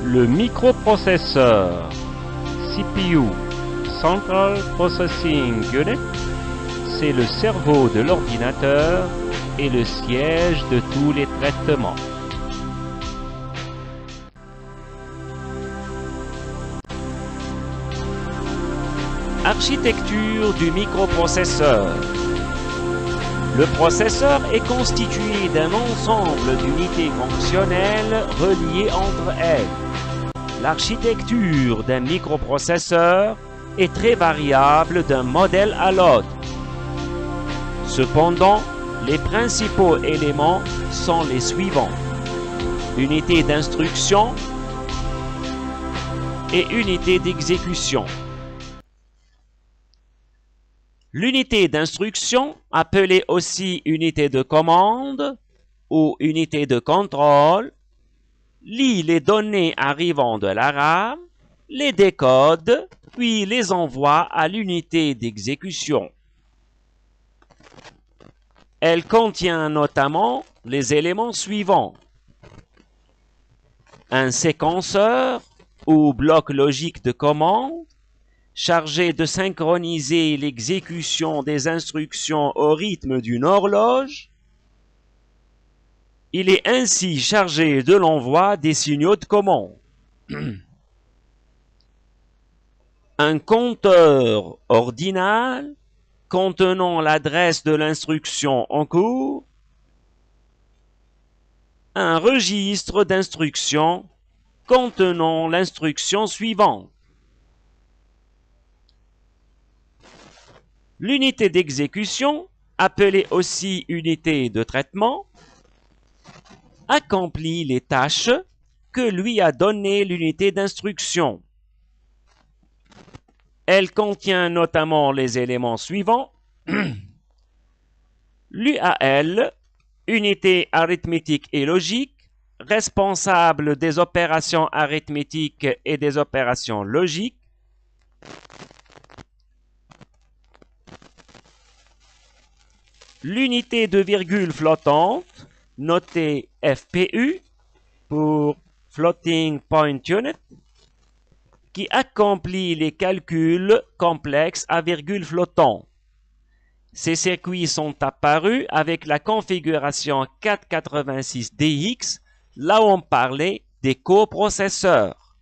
Le microprocesseur CPU Central Processing Unit, c'est le cerveau de l'ordinateur et le siège de tous les traitements. Architecture du microprocesseur. Le processeur est constitué d'un ensemble d'unités fonctionnelles reliées entre elles. L'architecture d'un microprocesseur est très variable d'un modèle à l'autre. Cependant, les principaux éléments sont les suivants: unité d'instruction et unité d'exécution. L'unité d'instruction, appelée aussi unité de commande ou unité de contrôle, lit les données arrivant de la RAM, les décode, puis les envoie à l'unité d'exécution. Elle contient notamment les éléments suivants: un séquenceur ou bloc logique de commande, chargé de synchroniser l'exécution des instructions au rythme d'une horloge. Il est ainsi chargé de l'envoi des signaux de commande. Un compteur ordinal contenant l'adresse de l'instruction en cours. Un registre d'instructions contenant l'instruction suivante. L'unité d'exécution, appelée aussi unité de traitement, accomplit les tâches que lui a données l'unité d'instruction. Elle contient notamment les éléments suivants: l'UAL, unité arithmétique et logique, responsable des opérations arithmétiques et des opérations logiques. L'unité de virgule flottante, notée FPU pour Floating Point Unit, qui accomplit les calculs complexes à virgule flottante. Ces circuits sont apparus avec la configuration 486DX, là où on parlait des coprocesseurs.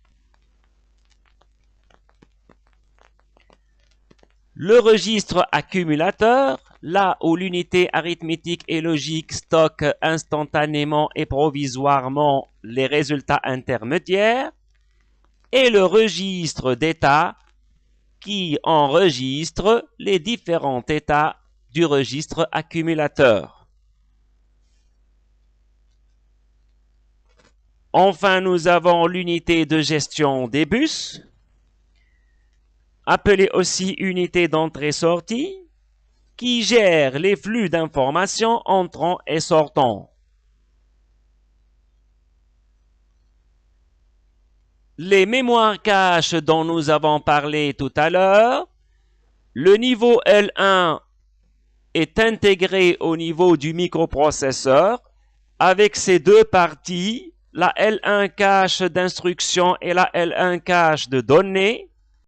Le registre accumulateur, là où l'unité arithmétique et logique stocke instantanément et provisoirement les résultats intermédiaires, et le registre d'état qui enregistre les différents états du registre accumulateur. Enfin, nous avons l'unité de gestion des bus, appelée aussi unité d'entrée-sortie, qui gère les flux d'informations entrant et sortant. Les mémoires caches dont nous avons parlé tout à l'heure, le niveau L1 est intégré au niveau du microprocesseur avec ses deux parties, la L1 cache d'instruction et la L1 cache de données.